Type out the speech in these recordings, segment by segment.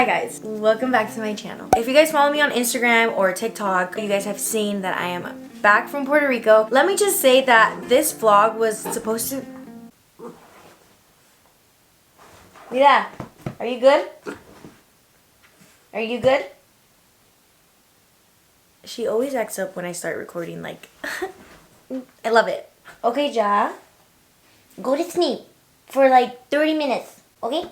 Hi guys, welcome back to my channel. If you guys follow me on Instagram or TikTok, you guys have seen that I am back from Puerto Rico. Let me just say that this vlog was supposed to... Mira, are you good? Are you good? She always acts up when I start recording, like, I love it. Okay, Ja, go to sleep for like 30 minutes, okay?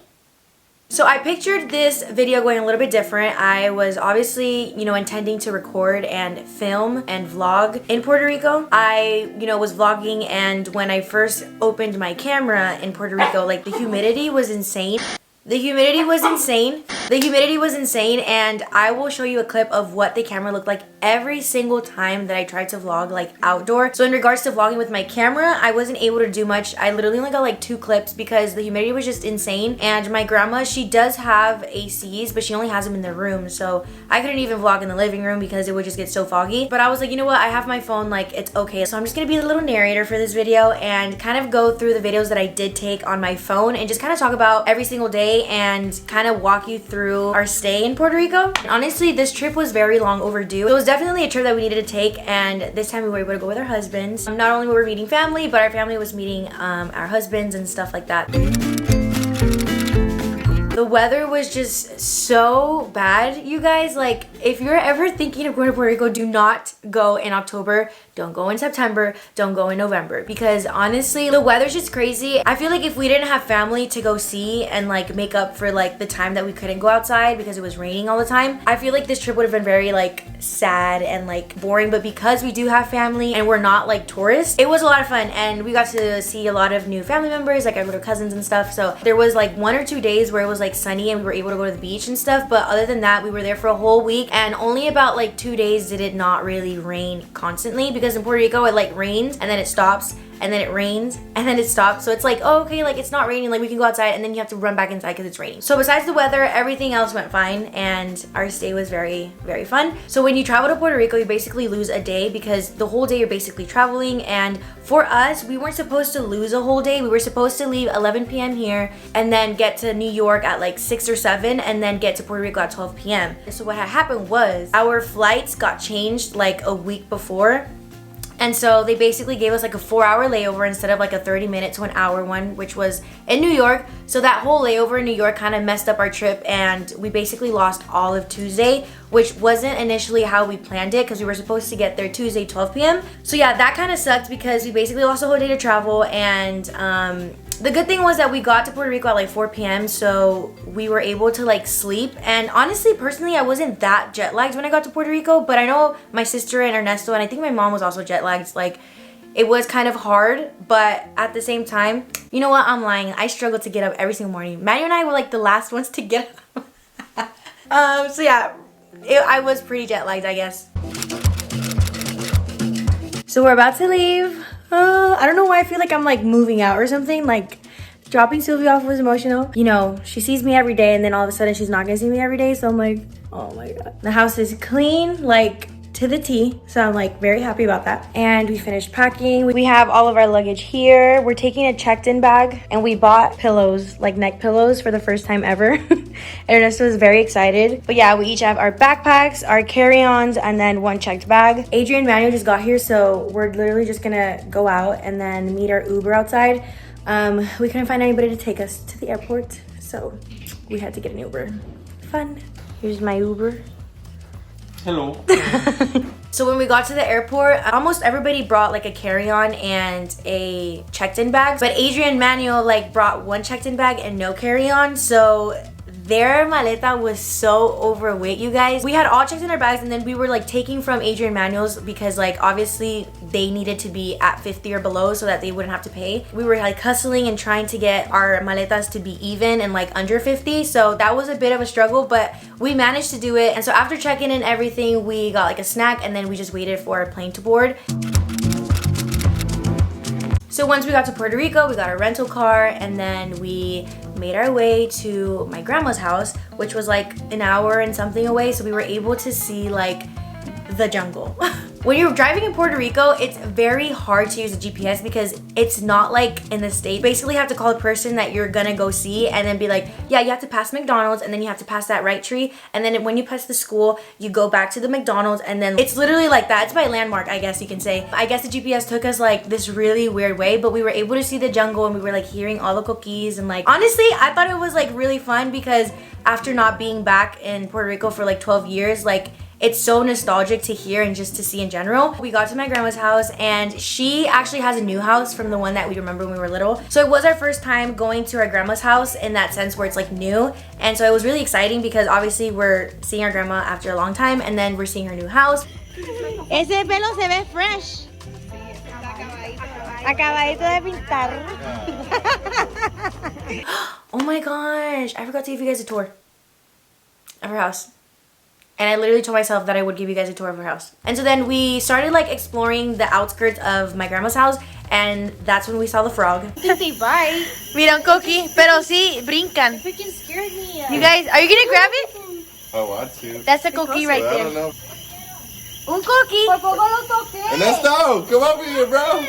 So I pictured this video going a little bit different. I was obviously, intending to record and film and vlog in Puerto Rico. I, was vlogging, and when I first opened my camera in Puerto Rico, like, the humidity was insane. The humidity was insane. The humidity was insane, and I will show you a clip of what the camera looked like every single time that I tried to vlog, like, outdoor. So in regards to vlogging with my camera, I wasn't able to do much. I literally only got like 2 clips because the humidity was just insane. And my grandma, she does have ACs, but she only has them in the room, so I couldn't even vlog in the living room because it would just get so foggy. But I was like, you know what, I have my phone, like, it's okay. So I'm just gonna be the little narrator for this video and kind of go through the videos that I did take on my phone and just kind of talk about every single day and kind of walk you through our stay in Puerto Rico. And honestly, this trip was very long overdue. It was definitely a trip that we needed to take, and this time we were able to go with our husbands. Not only were we meeting family, but our family was meeting our husbands and stuff like that. The weather was just so bad, you guys. Like, if you're ever thinking of going to Puerto Rico, do not go in October. Don't go in September. Don't go in November. Because honestly, the weather's just crazy. I feel like if we didn't have family to go see and like make up for like the time that we couldn't go outside because it was raining all the time, I feel like this trip would have been very like sad and like boring. But because we do have family and we're not like tourists, it was a lot of fun, and we got to see a lot of new family members, like our little cousins and stuff. So there was like 1 or 2 days where it was like sunny and we were able to go to the beach and stuff, but other than that, we were there for a whole week, and only about like 2 days did it not really rain constantly, because in Puerto Rico it like rains and then it stops, and then it rains and then it stops. So it's like, oh, okay, like it's not raining, like we can go outside, and then you have to run back inside because it's raining. So besides the weather, everything else went fine, and our stay was very, very fun. So when you travel to Puerto Rico, you basically lose a day because the whole day you're basically traveling. And for us, we weren't supposed to lose a whole day. We were supposed to leave 11 p.m. here and then get to New York at like 6 or 7 and then get to Puerto Rico at 12 p.m. So what had happened was our flights got changed like a week before. And so they basically gave us like a 4-hour layover instead of like a 30-minute to an hour one, which was in New York. So that whole layover in New York kind of messed up our trip, and we basically lost all of Tuesday, which wasn't initially how we planned it because we were supposed to get there Tuesday 12 p.m. So yeah, that kind of sucked because we basically lost a whole day to travel. And the good thing was that we got to Puerto Rico at like 4 p.m. so we were able to like sleep. And honestly, personally, I wasn't that jet lagged when I got to Puerto Rico, but I know my sister and Ernesto, and I think my mom was also jet lagged. Like, it was kind of hard, but at the same time, you know what, I'm lying. I struggled to get up every single morning. Maddie and I were like the last ones to get up. So yeah, I was pretty jet lagged, I guess. So we're about to leave. I don't know why I feel like I'm like moving out or something. Like, dropping Sylvia off was emotional. You know, she sees me every day, and then all of a sudden she's not gonna see me every day. So I'm like, oh my god. The house is clean, like, to the T. So I'm like very happy about that. And we finished packing. We have all of our luggage here. We're taking a checked-in bag, and we bought pillows, like neck pillows, for the first time ever. Ernesto was very excited. But yeah, we each have our backpacks, our carry-ons, and then 1 checked bag. Adrian and Manuel just got here, so we're literally just gonna go out and then meet our Uber outside. We couldn't find anybody to take us to the airport, so we had to get an Uber. Fun. Here's my Uber. Hello. So when we got to the airport, almost everybody brought like a carry-on and a checked-in bag, but Adrian and Manuel like brought 1 checked-in bag and no carry-on. So their maleta was so overweight, you guys. We had all checked in our bags, and then we were like taking from Adrian Manuel's because like obviously they needed to be at 50 or below so that they wouldn't have to pay. We were like hustling and trying to get our maletas to be even and like under 50. So that was a bit of a struggle, but we managed to do it. And so after checking in everything, we got like a snack, and then we just waited for our plane to board. So once we got to Puerto Rico, we got a rental car, and then we made our way to my grandma's house, which was like an hour and something away. So we were able to see like the jungle. When you're driving in Puerto Rico, it's very hard to use a GPS because it's not like in the States. You basically have to call the person that you're gonna go see and then be like, yeah, you have to pass McDonald's and then you have to pass that right tree. And then when you pass the school, you go back to the McDonald's and then it's literally like that. It's by landmark, I guess you can say. I guess the GPS took us like this really weird way, but we were able to see the jungle and we were like hearing all the cookies and like, honestly, I thought it was like really fun because after not being back in Puerto Rico for like 12 years, like it's so nostalgic to hear and just to see in general. We got to my grandma's house and she actually has a new house from the one that we remember when we were little. So it was our first time going to our grandma's house in that sense where it's like new. And so it was really exciting because obviously we're seeing our grandma after a long time and then we're seeing her new house. Ese pelo se ve fresh. Acabadito de pintar. Oh my gosh, I forgot to give you guys a tour of her house. And I literally told myself that I would give you guys a tour of her house. And so then we started like exploring the outskirts of my grandma's house and that's when we saw the frog. I think they bite. Mira un coqui, pero sí brincan. Freaking scared me. You guys, are you gonna grab it? I want to. That's a coqui right I don't there. know. Un coqui. Por poco lo toqué. Ernesto, come over here, bro.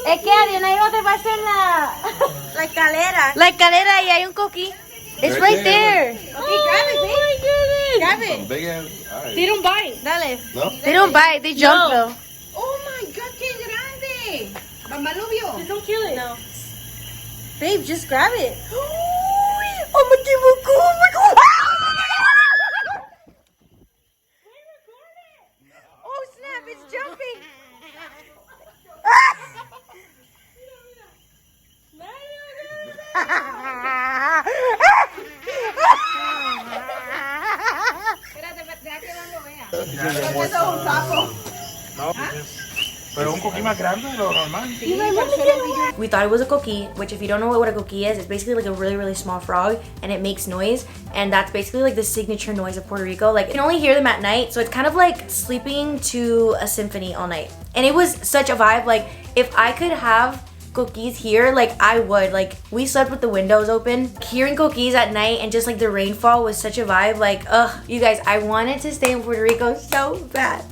Es que Adrián ahí no te va a hacer la escalera. La escalera y hay un coqui. It's right there. Okay, grab it, babe. Oh my goodness. Grab it. Big ass. All right. They don't bite. Dale. No? They don't bite, they jump though. Oh my God, qué grande. Mamá lo vio. Just don't kill it. No. Babe, just grab it. Oh my God. Oh snap, it's jumping. Pero un poquito más grande de lo normal. We thought it was a coqui, which if you don't know what a coqui is, it's basically like a really, really small frog and it makes noise. And that's basically like the signature noise of Puerto Rico. Like you can only hear them at night. So it's kind of like sleeping to a symphony all night. And it was such a vibe. Like if I could have coquis here, like I would. Like we slept with the windows open. Hearing coquis at night and just like the rainfall was such a vibe. Like, ugh, you guys, I wanted to stay in Puerto Rico so bad.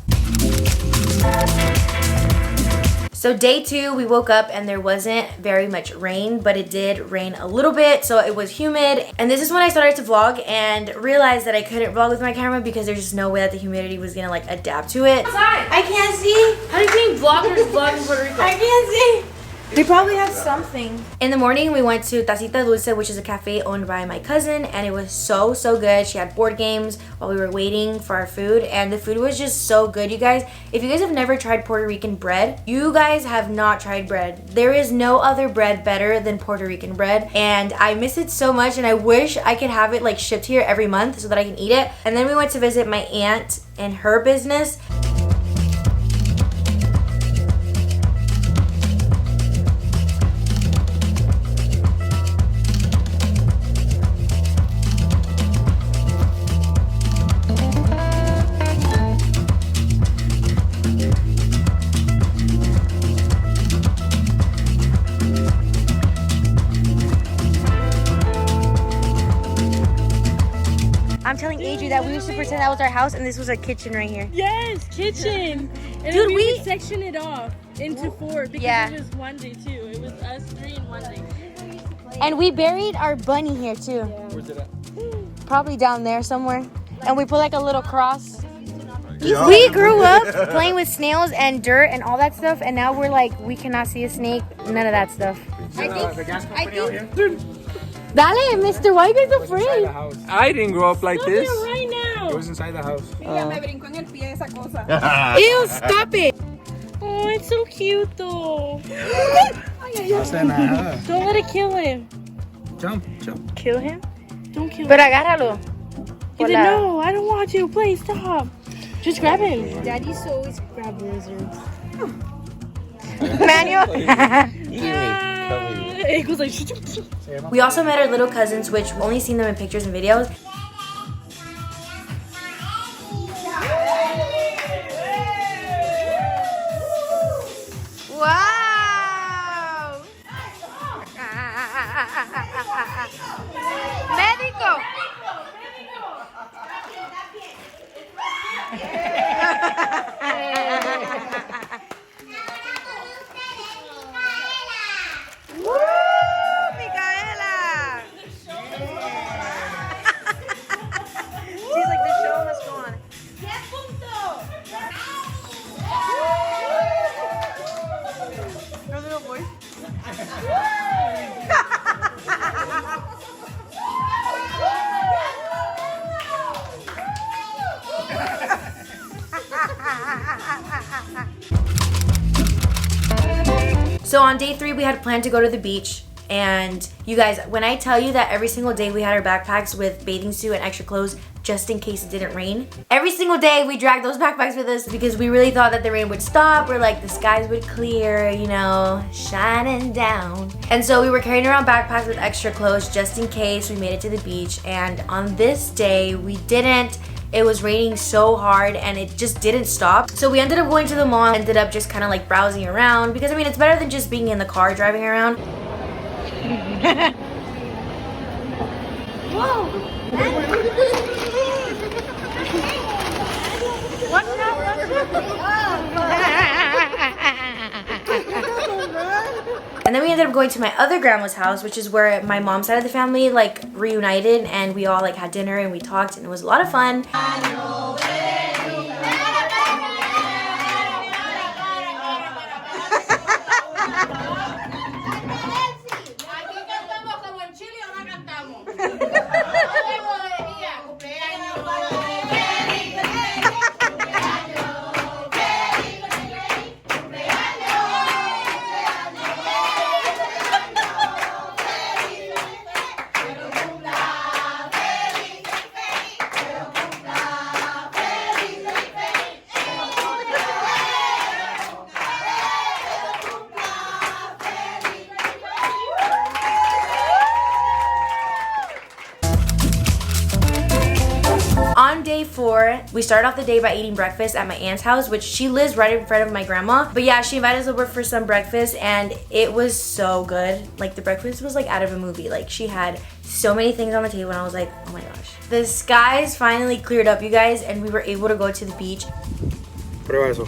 So day 2, we woke up and there wasn't very much rain, but it did rain a little bit, so it was humid. And this is when I started to vlog and realized that I couldn't vlog with my camera because there's just no way that the humidity was gonna like adapt to it. I can't see. How do you think vloggers vlog in Puerto Rico? I can't see. They probably have something. In the morning, we went to Tacita Dulce, which is a cafe owned by my cousin, and it was so good. She had board games while we were waiting for our food, and the food was just so good, you guys. If you guys have never tried Puerto Rican bread, you guys have not tried bread. There is no other bread better than Puerto Rican bread, and I miss it so much, and I wish I could have it like shipped here every month so that I can eat it. And then we went to visit my aunt and her business. I'm telling Adri that we used to pretend that was our house and this was our kitchen right here. Yes, kitchen. And Dude, we we would section it off into 4 because Yeah. it was one day too. It was us 3 in one day. And we buried our bunny here too. Where's it at? Probably down there somewhere. And we put like a little cross. Yeah. We grew up playing with snails and dirt and all that stuff, and now we're like, we cannot see a snake, none of that stuff. The gas company out here? Dale, mister, why are you guys Inside afraid? the house. I didn't grow up like Look this. at right now. It was inside the house. Ew, stop it. Oh, it's so cute though. Nada. Don't let it kill him. Jump. Kill him? Don't kill him. Pero agárralo. He said, no, I don't want you. Please stop. Just grab him. Daddy's always grab lizards. Manuel. It goes like. We also met our little cousins, which we've only seen them in pictures and videos. Wow! Médico! So on day 3, we had planned to go to the beach. And you guys, when I tell you that every single day we had our backpacks with bathing suit and extra clothes just in case it didn't rain. Every single day we dragged those backpacks with us because we really thought that the rain would stop or like the skies would clear, you know, shining down. And so we were carrying around backpacks with extra clothes just in case we made it to the beach. And on this day, we didn't. It was raining so hard and it just didn't stop. So we ended up going to the mall, ended up just kind of like browsing around because I mean, it's better than just being in the car driving around. Whoa! Watch out! And then we ended up going to my other grandma's house, which is where my mom's side of the family like reunited, and we all like had dinner and we talked and it was a lot of fun. On day 4, we started off the day by eating breakfast at my aunt's house, which she lives right in front of my grandma. But yeah, she invited us over for some breakfast and it was so good. Like the breakfast was like out of a movie. Like she had so many things on the table and I was like, oh my gosh. The skies finally cleared up, you guys, and we were able to go to the beach. Prueba eso.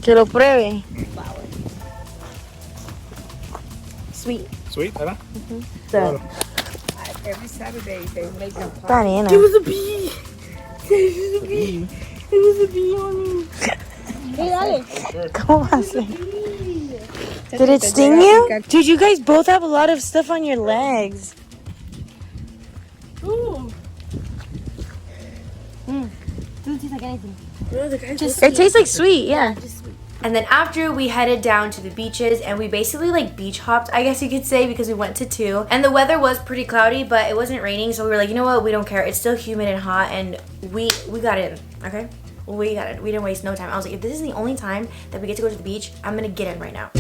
Que lo pruebe. Sweet. Sweet, ¿verdad? So, Every Saturday they make them pop. banana. There was a bee. There was a bee. There was a bee on me. Hey, Alex. ¿Cómo va a ser? Did it sting you? Dude, you guys both have a lot of stuff on your legs. Ooh. Doesn't taste like anything. It tastes like sweet, yeah. And then after, we headed down to the beaches and we basically like beach hopped, I guess you could say, because we went to 2. And the weather was pretty cloudy, but it wasn't raining, so we were like, you know what, we don't care. It's still humid and hot and we got in, okay? We got it. We didn't waste no time. I was like, if this is the only time that we get to go to the beach, I'm gonna get in right now.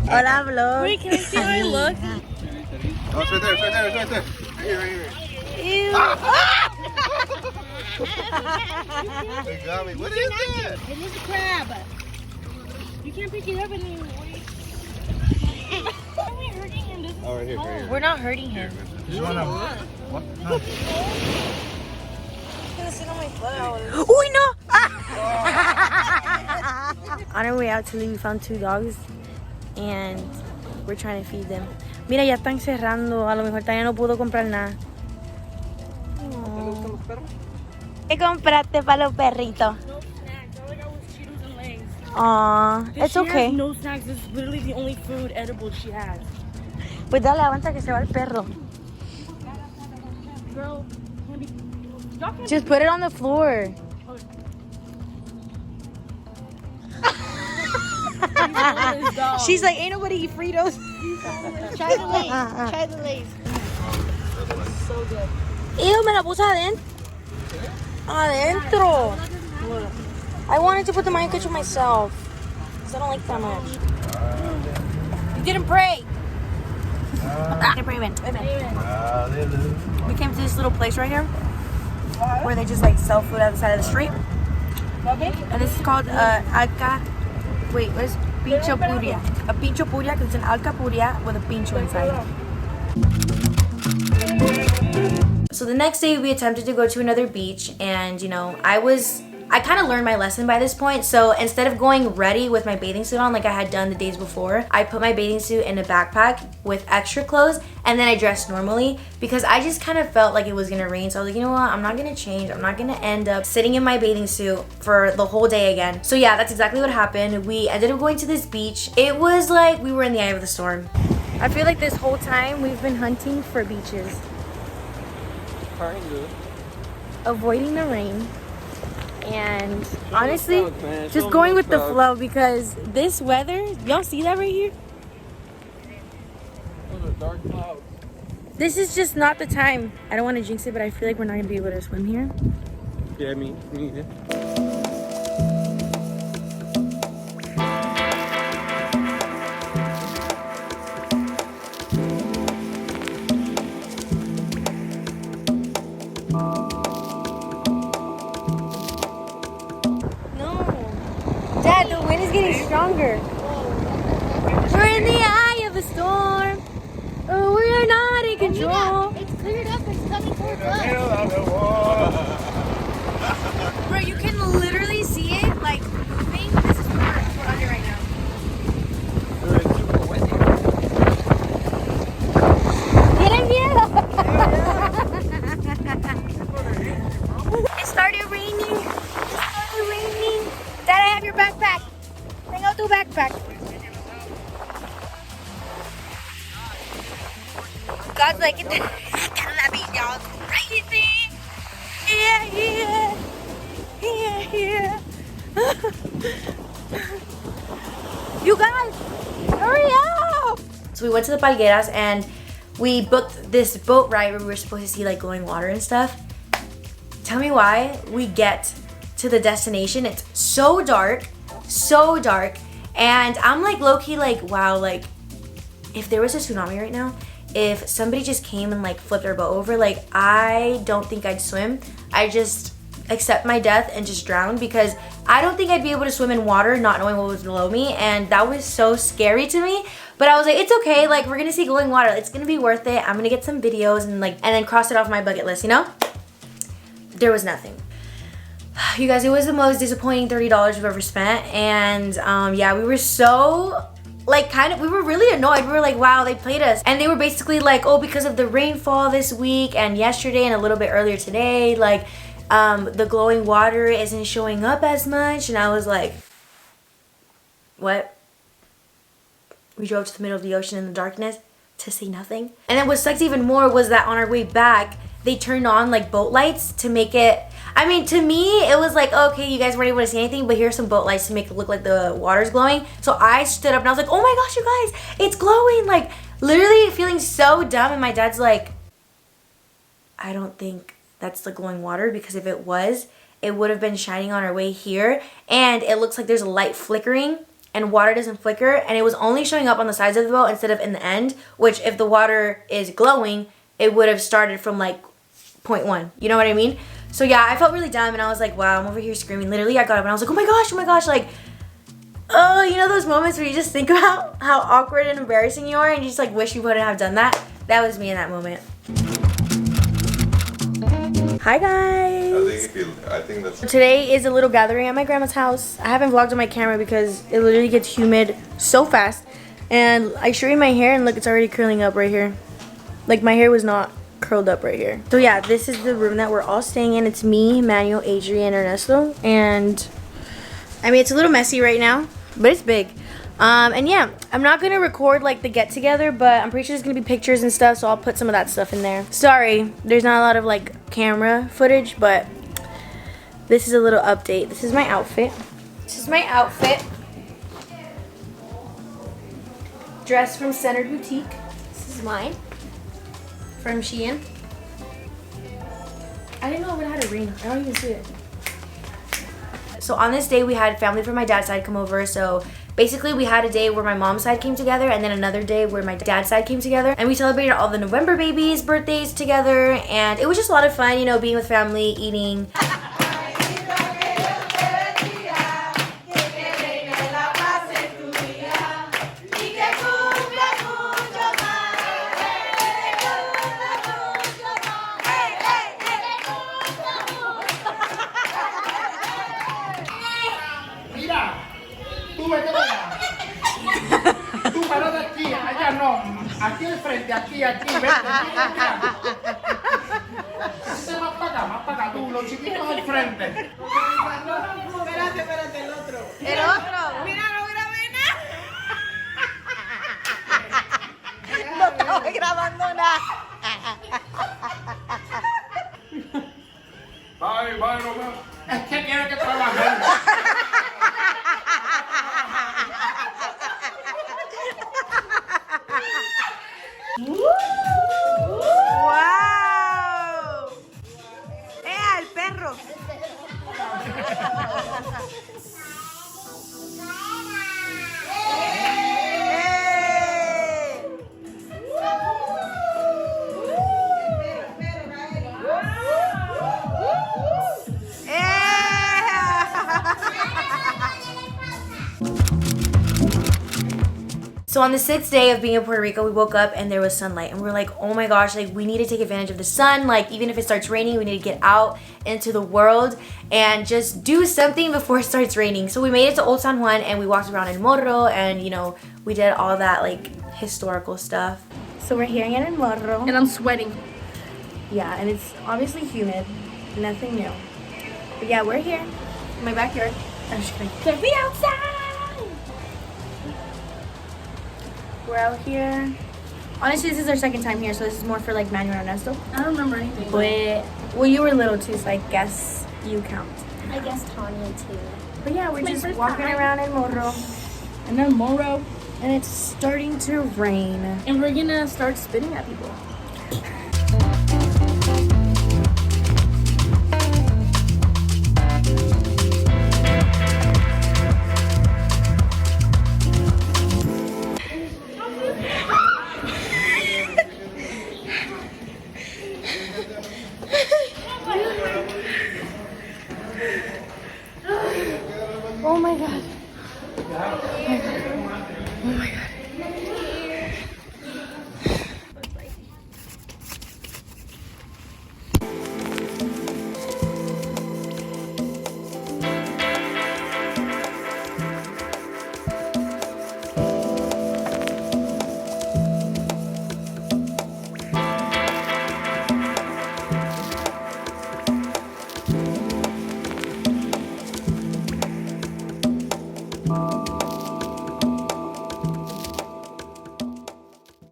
Hola, vlog. Wait, can I see how I look? Oh, it's right there, it's right there, it's right there. Right here. Ew. They got me. What is that? It is a crab. You can't pick it up anymore. Why are we hurting him? This is Oh, right here, right here. We're not hurting him. You wanna what? No. Uy, no! On our way out to leave, we found 2 dogs and we're trying to feed them. Mira, ya están cerrando. A lo mejor todavía no pudo comprar nada. Oh. ¿Qué compraste para los perritos? no snacks. All I got was Cheetos and Lay's. Aw, it's She okay. has no snacks. This is literally the only food edible she has. Pues dale, aguanta que se va el perro. Girl, y'all can Just put it on the floor. She's like, ain't nobody eat Fritos. try the Lay's. Try the Lay's. So good. Ew, me la puse adentro. Adentro. I wanted to put the mayo ketchup myself. Because I don't like that much. You didn't pray. Amen. We came to this little place right here where they just like sell food out the side of the street. And this is called wait, what is pincho puria? A pincho puria because it's an alcapuria with a pincho inside. So the next day we attempted to go to another beach and you know, I kind of learned my lesson by this point. So instead of going ready with my bathing suit on like I had done the days before, I put my bathing suit in a backpack with extra clothes and then I dressed normally because I just kind of felt like it was gonna rain. So I was like, you know what, I'm not gonna change. I'm not gonna end up sitting in my bathing suit for the whole day again. So yeah, that's exactly what happened. We ended up going to this beach. It was like we were in the eye of the storm. I feel like this whole time we've been hunting for beaches. avoiding the rain. And honestly, just going with the flow because this weather, y'all see that right here? Those are dark clouds. This is just not the time. I don't want to jinx it, but I feel like we're not going to be able to swim here. Yeah, me either. Dad, the wind is getting stronger. We're in the eye of the storm. Oh, we are not in control. It's cleared up. It's coming towards us. Bro, you can literally see it like moving. This is we're under right now. Tienen miedo. It started raining. Dad, I have your backpack. Bring out your backpack. God's like, get that beat, y'all. Crazy. Yeah. You guys, hurry up. So we went to the Palgueras and we booked this boat ride where we were supposed to see like glowing water and stuff. Tell me why we get to the destination. It's so dark. And I'm like low-key like, wow, like if there was a tsunami right now, if somebody just came and like flipped our boat over, like I don't think I'd swim. I just accept my death and just drown because I don't think I'd be able to swim in water not knowing what was below me, and that was so scary to me. But I was like, it's okay, like we're gonna see glowing water. It's gonna be worth it. I'm gonna get some videos and then cross it off my bucket list, you know? There was nothing. You guys, it was the most disappointing $30 we've ever spent, and yeah, we were so we were really annoyed. We were like, wow, they played us. And they were basically like, oh, because of the rainfall this week and yesterday and a little bit earlier today, like the glowing water isn't showing up as much. And I was like, what? We drove to the middle of the ocean in the darkness to see nothing. And then what sucks even more was that on our way back, they turned on like boat lights to make it, I mean, to me, it was like, okay, you guys weren't able to see anything, but here's some boat lights to make it look like the water's glowing. So I stood up and I was like, oh my gosh, you guys, it's glowing. Like, literally feeling so dumb. And my dad's like, I don't think that's the glowing water, because if it was, it would have been shining on our way here. And it looks like there's a light flickering and water doesn't flicker. And it was only showing up on the sides of the boat instead of in the end, which if the water is glowing, it would have started from like 0.1. You know what I mean? So yeah, I felt really dumb and I was like, wow, I'm over here screaming. Literally, I got up and I was like, oh my gosh, like, oh, you know those moments where you just think about how awkward and embarrassing you are and you just like wish you wouldn't have done that? That was me in that moment. Hi guys. I think that's... Today is a little gathering at my grandma's house. I haven't vlogged on my camera because it literally gets humid so fast. And I straightened my hair and look, it's already curling up right here. Like my hair was not curled up right here. So yeah, this is the room that we're all staying in. It's me, Manuel, Adrian, Ernesto, and I mean it's a little messy right now, but it's big. And yeah, I'm not gonna record like the get together, but I'm pretty sure there's gonna be pictures and stuff, so I'll put some of that stuff in there. Sorry, there's not a lot of like camera footage, but this is a little update. This is my outfit. Dress from Centered Boutique. This is mine. From Shein. I didn't know it had a ring. I don't even see it. So on this day, we had family from my dad's side come over. So basically, we had a day where my mom's side came together and then another day where my dad's side came together. And we celebrated all the November babies' birthdays together. And it was just a lot of fun, you know, being with family, eating. Tú vete para allá. Tú para de aquí, allá no. Aquí al frente, aquí, vete. Mira. Más para acá, tú, los chiquitos al frente. Espérate, el otro. El otro. Mira, no grabé nada. No estaba grabando nada. Es que tiene que trabajar. ¡Wow! ¡El perro! So on the 6th day of being in Puerto Rico, we woke up and there was sunlight and we were like, oh my gosh, like we need to take advantage of the sun. Like even if it starts raining, we need to get out into the world and just do something before it starts raining. So we made it to Old San Juan and we walked around in Morro and you know, we did all that like historical stuff. So we're here in El Morro. And I'm sweating. Yeah, and it's obviously humid. Nothing new. But yeah, we're here in my backyard. I'm just kidding. Get me outside! We're out here. Honestly, this is our second time here, so this is more for like Manuel and Ernesto. I don't remember anything. But, well, you were little too, so I guess you count. I guess Tanya too. But yeah, we're my just first walking time. around in Morro, And then Moro. and it's starting to rain. And we're gonna start spitting at people. Oh my god.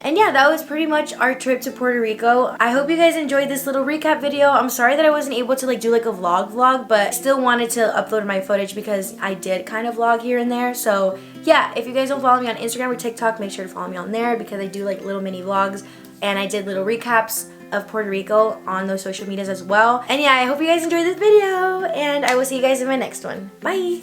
And yeah, that was pretty much our trip to Puerto Rico. I hope you guys enjoyed this little recap video. I'm sorry that I wasn't able to like do like a vlog, but I still wanted to upload my footage because I did kind of vlog here and there. So yeah, if you guys don't follow me on Instagram or TikTok, make sure to follow me on there because I do like little mini vlogs and I did little recaps of Puerto Rico on those social medias as well. And yeah, I hope you guys enjoyed this video and I will see you guys in my next one. Bye!